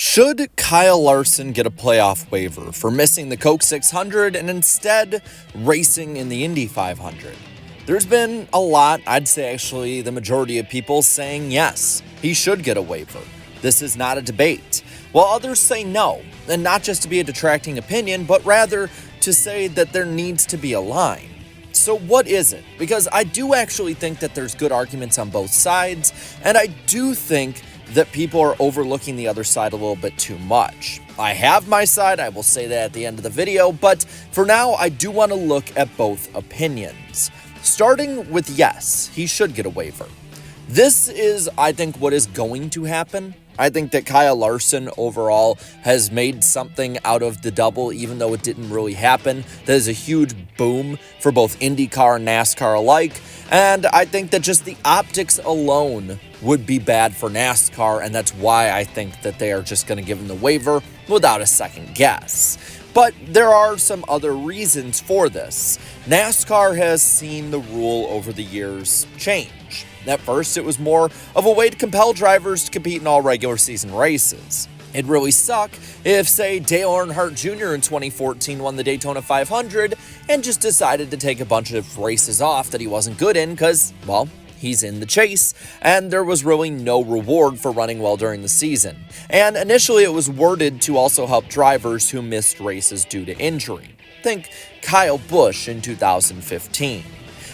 Should Kyle Larson get a playoff waiver for missing the Coke 600 and instead racing in the Indy 500? There's been a lot, I'd say actually the majority of people saying yes, he should get a waiver. This is not a debate. While others say no, and not just to be a detracting opinion, but rather to say that there needs to be a line. So what is it? Because I do actually think that there's good arguments on both sides, and I do think that people are overlooking the other side a little bit too much. I have my side, I will say that at the end of the video, but for now I do want to look at both opinions. Starting with yes, he should get a waiver. This is, I think, what is going to happen. I think that Kyle Larson overall has made something out of the double, even though it didn't really happen. That is a huge boom for both IndyCar and NASCAR alike. And I think that just the optics alone would be bad for NASCAR, and that's why I think that they are just going to give him the waiver without a second guess. But there are some other reasons for this. NASCAR has seen the rule over the years change. At first, it was more of a way to compel drivers to compete in all regular season races. It'd really suck if, say, Dale Earnhardt Jr. in 2014 won the Daytona 500 and just decided to take a bunch of races off that he wasn't good in because, well, he's in the chase, and there was really no reward for running well during the season. And initially, it was worded to also help drivers who missed races due to injury. Think Kyle Busch in 2015.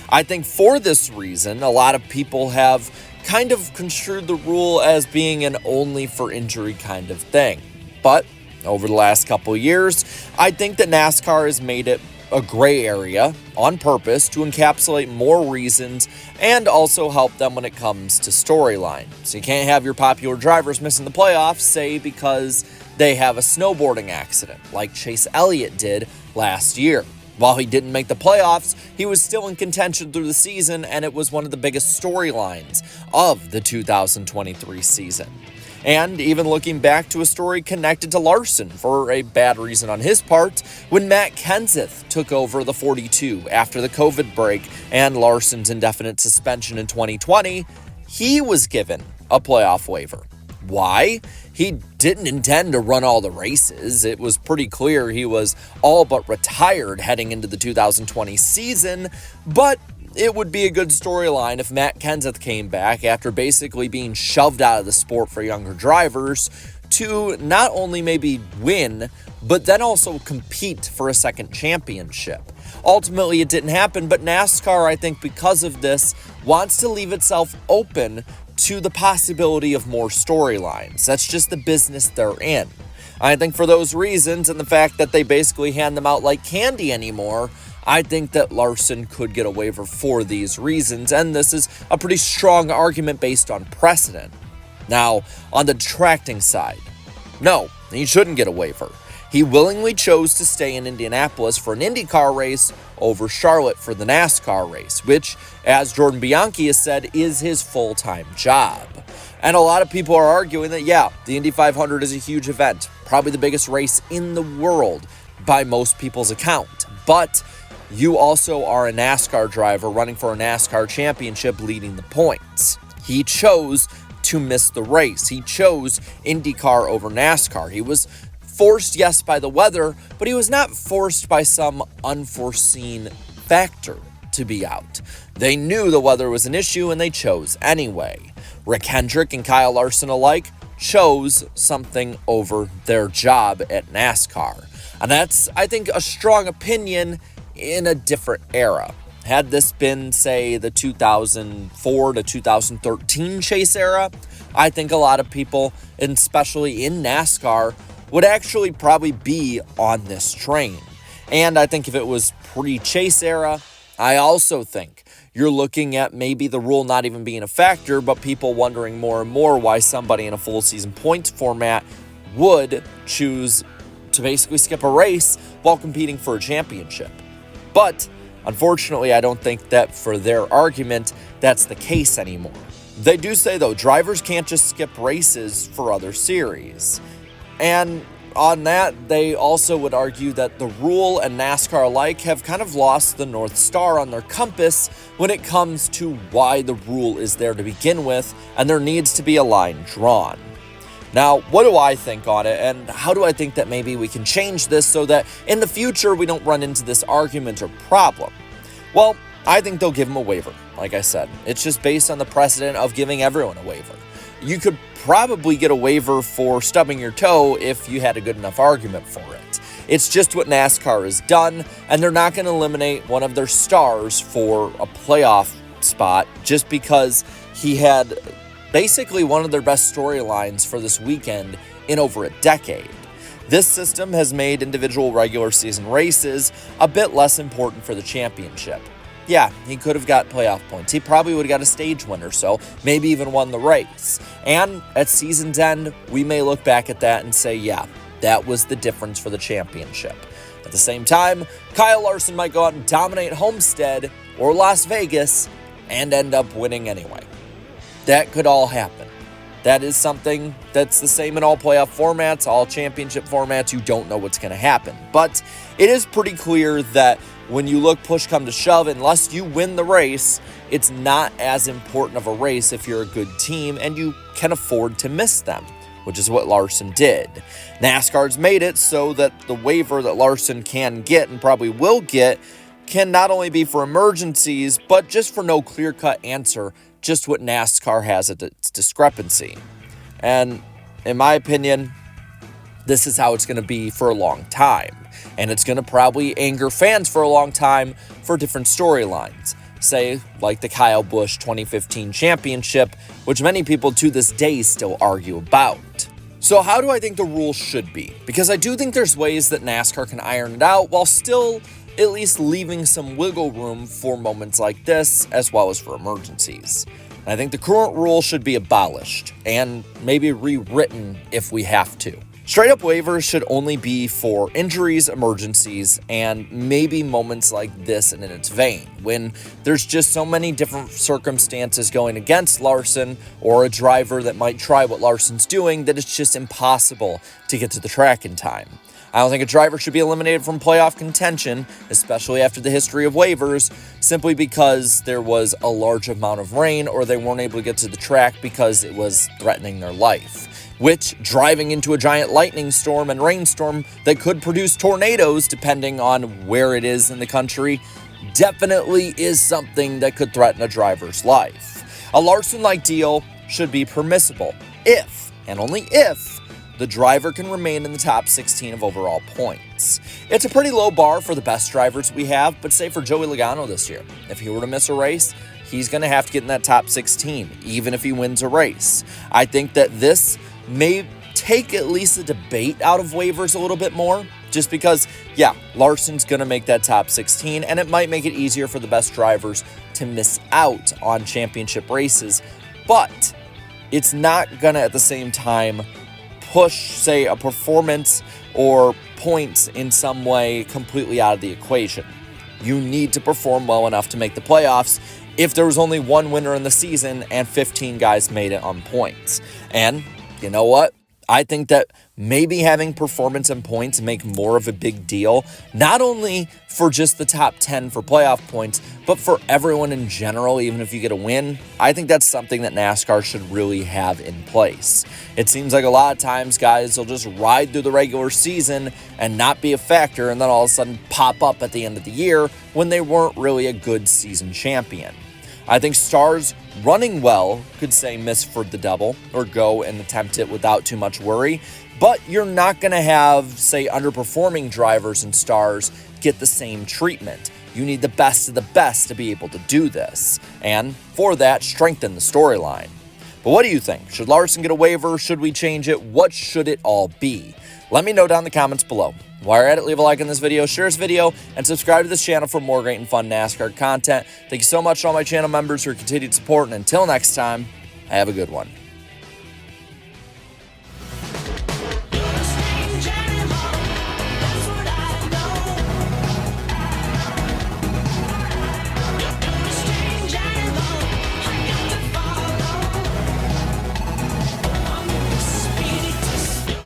I think for this reason, a lot of people have kind of construed the rule as being an only for injury kind of thing. But over the last couple years, I think that NASCAR has made it a gray area on purpose to encapsulate more reasons and also help them when it comes to storyline. So you can't have your popular drivers missing the playoffs, say because they have a snowboarding accident like Chase Elliott did last year. While he didn't make the playoffs, he was still in contention through the season, and it was one of the biggest storylines of the 2023 season. And even looking back to a story connected to Larson for a bad reason on his part, when Matt Kenseth took over the 42 after the COVID break and Larson's indefinite suspension in 2020, he was given a playoff waiver. Why? He didn't intend to run all the races. It was pretty clear he was all but retired heading into the 2020 season, but it would be a good storyline if Matt Kenseth came back after basically being shoved out of the sport for younger drivers to not only maybe win, but then also compete for a second championship. Ultimately, it didn't happen, but NASCAR, I think because of this, wants to leave itself open to the possibility of more storylines. That's just the business they're in. I think for those reasons and the fact that they basically hand them out like candy anymore, I think that Larson could get a waiver for these reasons, and this is a pretty strong argument based on precedent. Now, on the detracting side, no, he shouldn't get a waiver. He willingly chose to stay in Indianapolis for an IndyCar race over Charlotte for the NASCAR race, which, as Jordan Bianchi has said, is his full-time job. And a lot of people are arguing that, yeah, the Indy 500 is a huge event, probably the biggest race in the world by most people's account. But you also are a NASCAR driver running for a NASCAR championship leading the points. He chose to miss the race. He chose IndyCar over NASCAR. He was forced, yes, by the weather, but he was not forced by some unforeseen factor to be out. They knew the weather was an issue and they chose anyway. Rick Hendrick and Kyle Larson alike chose something over their job at NASCAR. And that's, I think, a strong opinion in a different era. Had this been, say, the 2004 to 2013 chase era, I think a lot of people, and especially in NASCAR, would actually probably be on this train. And I think if it was pre-chase era, I also think you're looking at maybe the rule not even being a factor, but people wondering more and more why somebody in a full season points format would choose to basically skip a race while competing for a championship. But unfortunately, I don't think that for their argument, that's the case anymore. They do say, though, drivers can't just skip races for other series. And on that, they also would argue that the rule and NASCAR alike have kind of lost the North Star on their compass when it comes to why the rule is there to begin with, and there needs to be a line drawn. Now, what do I think on it, and how do I think that maybe we can change this so that in the future we don't run into this argument or problem? Well, I think they'll give him a waiver. Like I said, it's just based on the precedent of giving everyone a waiver. You could probably get a waiver for stubbing your toe if you had a good enough argument for it. It's just what NASCAR has done, and they're not going to eliminate one of their stars for a playoff spot just because he had basically one of their best storylines for this weekend in over a decade. This system has made individual regular season races a bit less important for the championship. Yeah, he could have got playoff points. He probably would have got a stage win or so, maybe even won the race. And at season's end, we may look back at that and say, yeah, that was the difference for the championship. At the same time, Kyle Larson might go out and dominate Homestead or Las Vegas and end up winning anyway. That could all happen. That is something that's the same in all playoff formats, all championship formats. You don't know what's going to happen. But it is pretty clear that when you look push come to shove, unless you win the race, it's not as important of a race if you're a good team and you can afford to miss them, which is what Larson did. NASCAR's made it so that the waiver that Larson can get and probably will get can not only be for emergencies, but just for no clear-cut answer, just what NASCAR has at its discrepancy. And in my opinion, this is how it's going to be for a long time. And it's going to probably anger fans for a long time for different storylines. Say, like the Kyle Busch 2015 championship, which many people to this day still argue about. So how do I think the rules should be? Because I do think there's ways that NASCAR can iron it out while still at least leaving some wiggle room for moments like this, as well as for emergencies. And I think the current rule should be abolished and maybe rewritten if we have to. Straight up waivers should only be for injuries, emergencies, and maybe moments like this and in its vein, when there's just so many different circumstances going against Larson or a driver that might try what Larson's doing that it's just impossible to get to the track in time. I don't think a driver should be eliminated from playoff contention, especially after the history of waivers, simply because there was a large amount of rain or they weren't able to get to the track because it was threatening their life. Which, driving into a giant lightning storm and rainstorm that could produce tornadoes depending on where it is in the country, definitely is something that could threaten a driver's life. A Larson-like deal should be permissible if, and only if, the driver can remain in the top 16 of overall points. It's a pretty low bar for the best drivers we have, but say for Joey Logano this year, if he were to miss a race, he's going to have to get in that top 16, even if he wins a race. I think that this may take at least the debate out of waivers a little bit more, just because, yeah, Larson's going to make that top 16, and it might make it easier for the best drivers to miss out on championship races, but it's not going to, at the same time, push, say, a performance or points in some way completely out of the equation. You need to perform well enough to make the playoffs if there was only one winner in the season and 15 guys made it on points. And you know what? I think that maybe having performance and points make more of a big deal, not only for just the top 10 for playoff points, but for everyone in general, even if you get a win. I think that's something that NASCAR should really have in place. It seems like a lot of times guys will just ride through the regular season and not be a factor, and then all of a sudden pop up at the end of the year when they weren't really a good season champion. I think stars running well could, say, miss for the double or go and attempt it without too much worry, but you're not going to have, say, underperforming drivers and stars get the same treatment. You need the best of the best to be able to do this, and for that, strengthen the storyline. But what do you think? Should Larson get a waiver? Should we change it? What should it all be? Let me know down in the comments below. While you're at it, leave a like on this video, share this video, and subscribe to this channel for more great and fun NASCAR content. Thank you so much to all my channel members for your continued support, and until next time, have a good one.